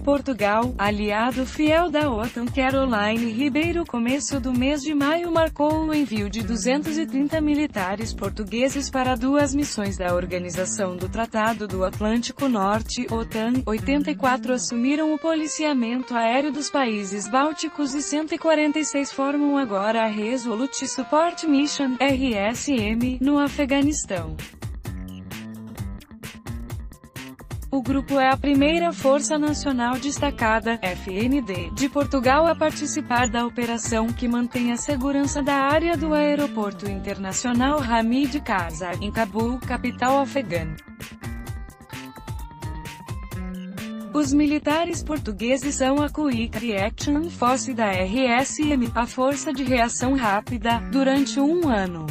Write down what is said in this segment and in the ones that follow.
Portugal, aliado fiel da OTAN. Caroline Ribeiro. Começo do mês de maio marcou o envio de 230 militares portugueses para 2 missões da Organização do Tratado do Atlântico Norte, OTAN. 84 assumiram o policiamento aéreo dos países bálticos e 146 formam agora a Resolute Support Mission, RSM, no Afeganistão. O grupo é a primeira Força Nacional Destacada, FND, de Portugal a participar da operação que mantém a segurança da área do Aeroporto Internacional Hamid Karzai, em Cabul, capital afegã. Os militares portugueses são a Quick Reaction Force da RSM, a Força de Reação Rápida, durante um ano.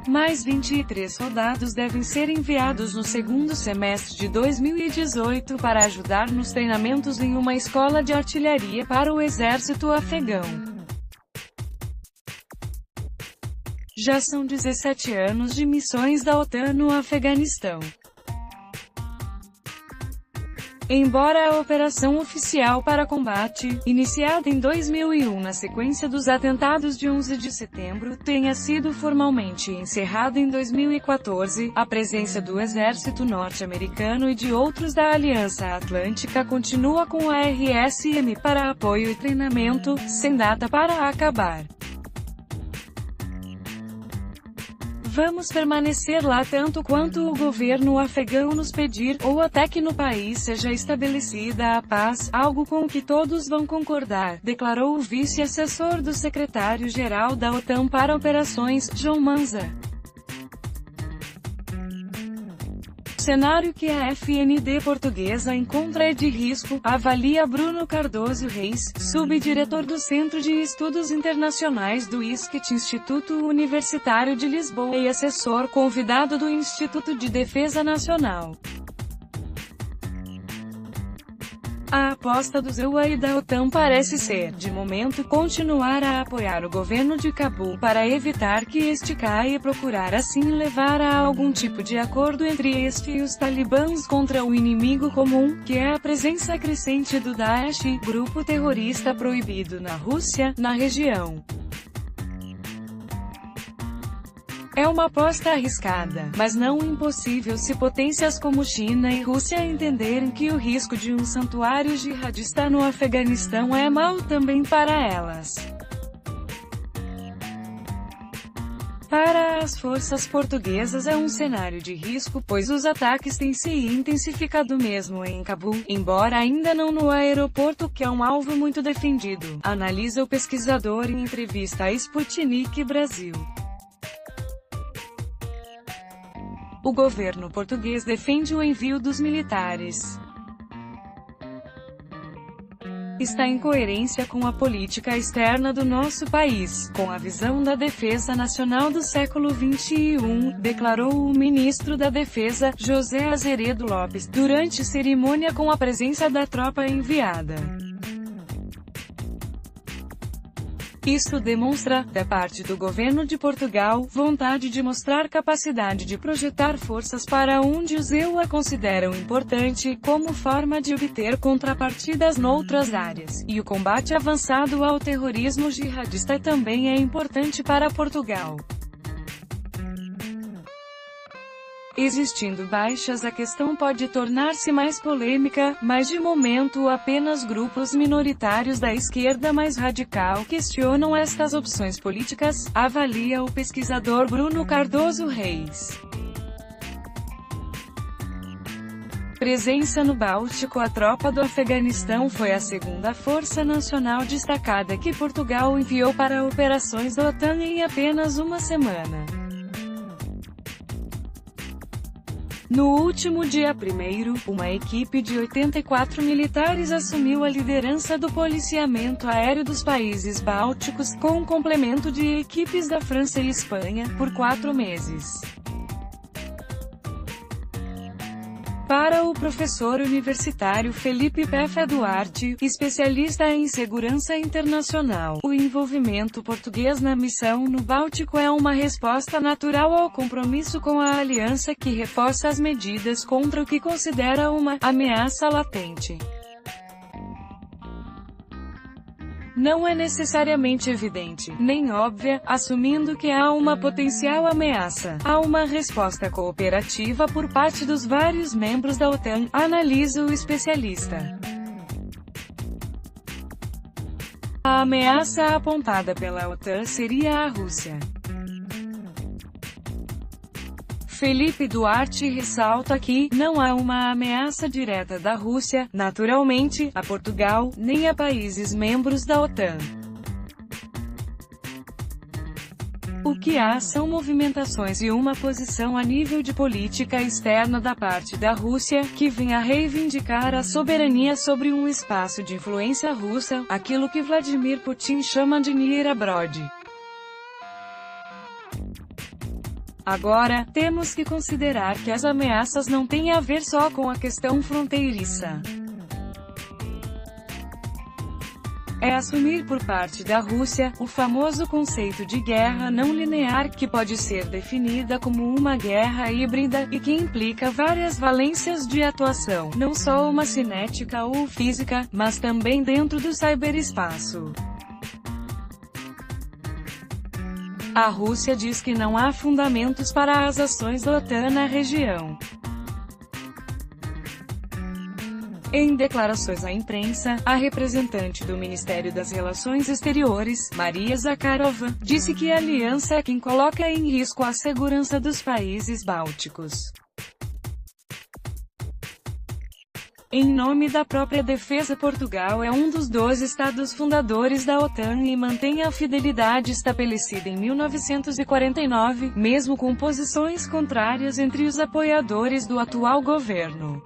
Mais 23 soldados devem ser enviados no segundo semestre de 2018 para ajudar nos treinamentos em uma escola de artilharia para o exército afegão. Já são 17 anos de missões da OTAN no Afeganistão. Embora a operação oficial para combate, iniciada em 2001 na sequência dos atentados de 11 de setembro, tenha sido formalmente encerrada em 2014, a presença do exército norte-americano e de outros da Aliança Atlântica continua com a RSM para apoio e treinamento, sem data para acabar. Vamos permanecer lá tanto quanto o governo afegão nos pedir, ou até que no país seja estabelecida a paz, algo com o que todos vão concordar, declarou o vice-assessor do secretário-geral da OTAN para operações, João Manza. O cenário que a FND portuguesa encontra é de risco, avalia Bruno Cardoso Reis, subdiretor do Centro de Estudos Internacionais do ISCT Instituto Universitário de Lisboa e assessor convidado do Instituto de Defesa Nacional. A aposta do ZEUA e da OTAN parece ser, de momento, continuar a apoiar o governo de Cabul para evitar que este caia e procurar assim levar a algum tipo de acordo entre este e os talibãs contra o inimigo comum, que é a presença crescente do Daesh, grupo terrorista proibido na Rússia, na região. É uma aposta arriscada, mas não impossível se potências como China e Rússia entenderem que o risco de um santuário jihadista no Afeganistão é mau também para elas. Para as forças portuguesas é um cenário de risco, pois os ataques têm se intensificado mesmo em Cabul, embora ainda não no aeroporto, que é um alvo muito defendido, analisa o pesquisador em entrevista à Sputnik Brasil. O governo português defende o envio dos militares. Está em coerência com a política externa do nosso país, com a visão da defesa nacional do século XXI, declarou o ministro da Defesa, José Azeredo Lopes, durante cerimônia com a presença da tropa enviada. Isto demonstra, da parte do governo de Portugal, vontade de mostrar capacidade de projetar forças para onde os EUA consideram importante, como forma de obter contrapartidas noutras áreas, e o combate avançado ao terrorismo jihadista também é importante para Portugal. Existindo baixas, a questão pode tornar-se mais polêmica, mas de momento apenas grupos minoritários da esquerda mais radical questionam estas opções políticas, avalia o pesquisador Bruno Cardoso Reis. Presença no Báltico. A tropa do Afeganistão foi a segunda força nacional destacada que Portugal enviou para operações da OTAN em apenas uma semana. No último dia 1º, uma equipe de 84 militares assumiu a liderança do policiamento aéreo dos países bálticos, com um complemento de equipes da França e Espanha, por 4 meses. Para o professor universitário Felipe Peffer Duarte, especialista em segurança internacional, o envolvimento português na missão no Báltico é uma resposta natural ao compromisso com a aliança que reforça as medidas contra o que considera uma ameaça latente. Não é necessariamente evidente, nem óbvia, assumindo que há uma potencial ameaça. Há uma resposta cooperativa por parte dos vários membros da OTAN, analisa o especialista. A ameaça apontada pela OTAN seria a Rússia. Felipe Duarte ressalta que não há uma ameaça direta da Rússia, naturalmente, a Portugal, nem a países membros da OTAN. O que há são movimentações e uma posição a nível de política externa da parte da Rússia, que vem a reivindicar a soberania sobre um espaço de influência russa, aquilo que Vladimir Putin chama de Near Abroad. Agora, temos que considerar que as ameaças não têm a ver só com a questão fronteiriça. É assumir por parte da Rússia, o famoso conceito de guerra não linear, que pode ser definida como uma guerra híbrida, e que implica várias valências de atuação, não só uma cinética ou física, mas também dentro do ciberespaço. A Rússia diz que não há fundamentos para as ações da OTAN na região. Em declarações à imprensa, a representante do Ministério das Relações Exteriores, Maria Zakharova, disse que a aliança é quem coloca em risco a segurança dos países bálticos. Em nome da própria defesa, Portugal é um dos 12 estados fundadores da OTAN e mantém a fidelidade estabelecida em 1949, mesmo com posições contrárias entre os apoiadores do atual governo.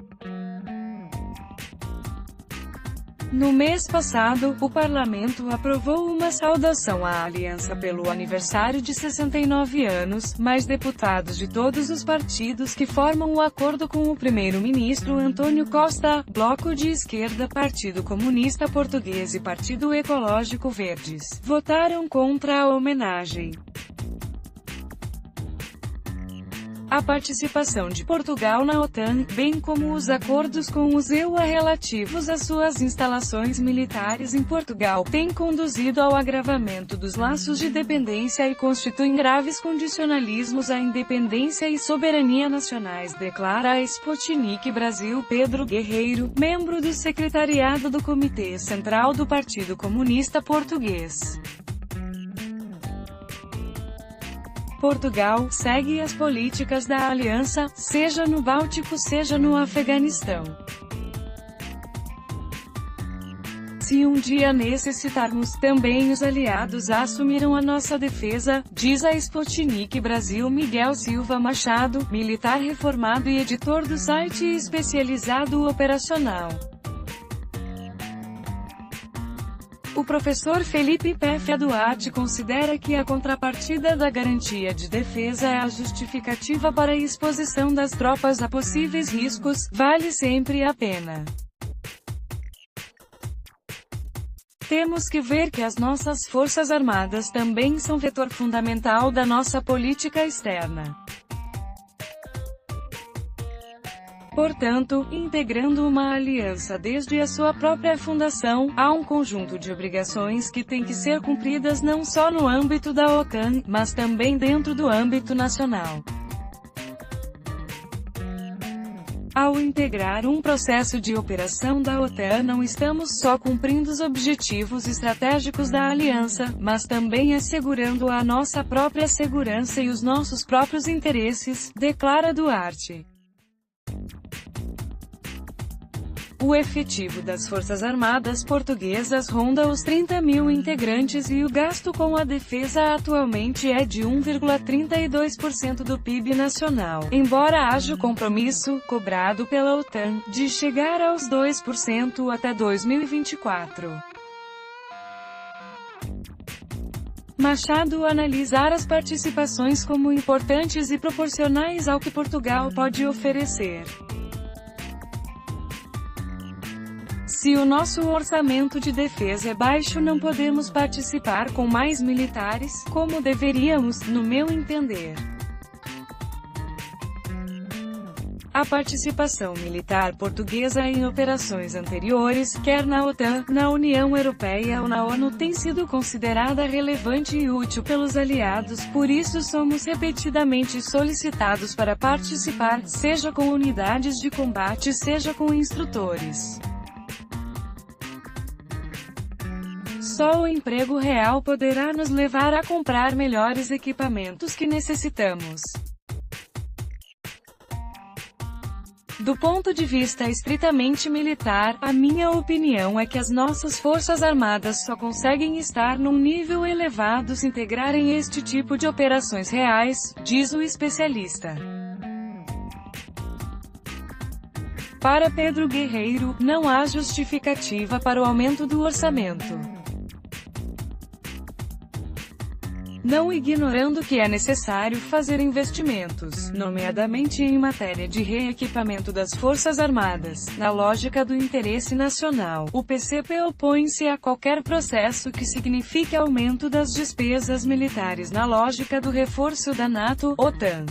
No mês passado, o Parlamento aprovou uma saudação à aliança pelo aniversário de 69 anos, mas deputados de todos os partidos que formam o acordo com o primeiro-ministro António Costa, Bloco de Esquerda, Partido Comunista Português e Partido Ecológico Verdes, votaram contra a homenagem. A participação de Portugal na OTAN, bem como os acordos com os EUA relativos às suas instalações militares em Portugal, têm conduzido ao agravamento dos laços de dependência e constituem graves condicionalismos à independência e soberania nacionais, declara a Sputnik Brasil. Pedro Guerreiro, membro do secretariado do Comitê Central do Partido Comunista Português. Portugal segue as políticas da aliança, seja no Báltico seja no Afeganistão. Se um dia necessitarmos, também os aliados assumirão a nossa defesa, diz a Sputnik Brasil. Miguel Silva Machado, militar reformado e editor do site especializado Operacional. O professor Felipe Peffer Duarte considera que a contrapartida da garantia de defesa é a justificativa para a exposição das tropas a possíveis riscos, vale sempre a pena. Temos que ver que as nossas forças armadas também são vetor fundamental da nossa política externa. Portanto, integrando uma aliança desde a sua própria fundação, há um conjunto de obrigações que têm que ser cumpridas não só no âmbito da OTAN, mas também dentro do âmbito nacional. Ao integrar um processo de operação da OTAN, não estamos só cumprindo os objetivos estratégicos da aliança, mas também assegurando a nossa própria segurança e os nossos próprios interesses, declara Duarte. O efetivo das Forças Armadas Portuguesas ronda os 30 mil integrantes e o gasto com a defesa atualmente é de 1,32% do PIB nacional, embora haja o compromisso, cobrado pela OTAN, de chegar aos 2% até 2024. Machado analisar as participações como importantes e proporcionais ao que Portugal pode oferecer. Se o nosso orçamento de defesa é baixo, não podemos participar com mais militares, como deveríamos, no meu entender. A participação militar portuguesa em operações anteriores, quer na OTAN, na União Europeia ou na ONU, tem sido considerada relevante e útil pelos aliados, por isso somos repetidamente solicitados para participar, seja com unidades de combate, seja com instrutores. Só o emprego real poderá nos levar a comprar melhores equipamentos que necessitamos. Do ponto de vista estritamente militar, a minha opinião é que as nossas forças armadas só conseguem estar num nível elevado se integrarem este tipo de operações reais, diz o especialista. Para Pedro Guerreiro, não há justificativa para o aumento do orçamento. Não ignorando que é necessário fazer investimentos, nomeadamente em matéria de reequipamento das Forças Armadas, na lógica do interesse nacional, o PCP opõe-se a qualquer processo que signifique aumento das despesas militares na lógica do reforço da NATO, OTAN.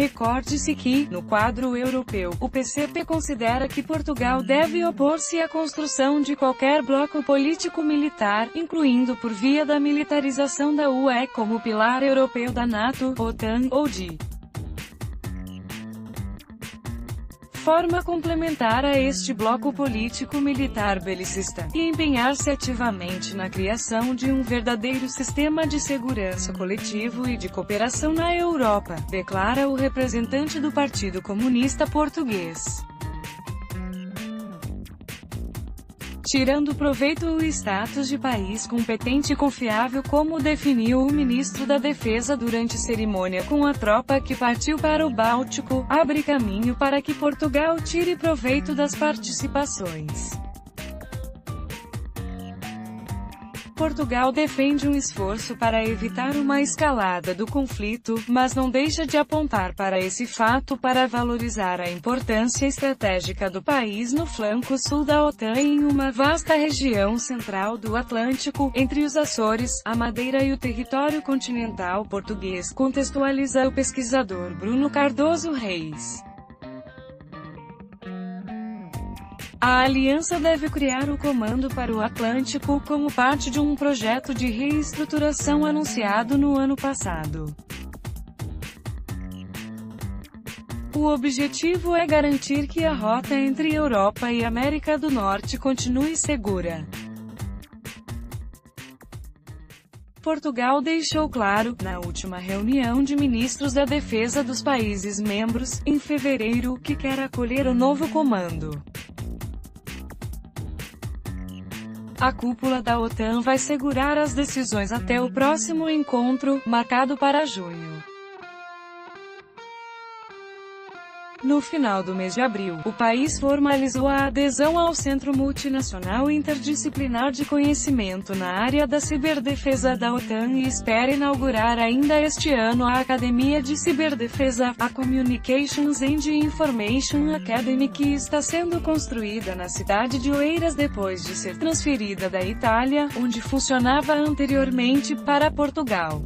Recorde-se que, no quadro europeu, o PCP considera que Portugal deve opor-se à construção de qualquer bloco político-militar, incluindo por via da militarização da UE como pilar europeu da NATO, OTAN, ou de forma complementar a este bloco político-militar belicista, e empenhar-se ativamente na criação de um verdadeiro sistema de segurança coletivo e de cooperação na Europa, declara o representante do Partido Comunista Português. Tirando proveito o status de país competente e confiável, como definiu o ministro da Defesa durante cerimônia com a tropa que partiu para o Báltico, abre caminho para que Portugal tire proveito das participações. Portugal defende um esforço para evitar uma escalada do conflito, mas não deixa de apontar para esse fato para valorizar a importância estratégica do país no flanco sul da OTAN e em uma vasta região central do Atlântico, entre os Açores, a Madeira e o território continental português, contextualiza o pesquisador Bruno Cardoso Reis. A aliança deve criar o Comando para o Atlântico, como parte de um projeto de reestruturação anunciado no ano passado. O objetivo é garantir que a rota entre Europa e América do Norte continue segura. Portugal deixou claro, na última reunião de ministros da defesa dos países membros, em fevereiro, que quer acolher o novo comando. A cúpula da OTAN vai segurar as decisões até o próximo encontro, marcado para junho. No final do mês de abril, o país formalizou a adesão ao Centro Multinacional Interdisciplinar de Conhecimento na área da ciberdefesa da OTAN e espera inaugurar ainda este ano a Academia de Ciberdefesa, a Communications and Information Academy, que está sendo construída na cidade de Oeiras depois de ser transferida da Itália, onde funcionava anteriormente, para Portugal.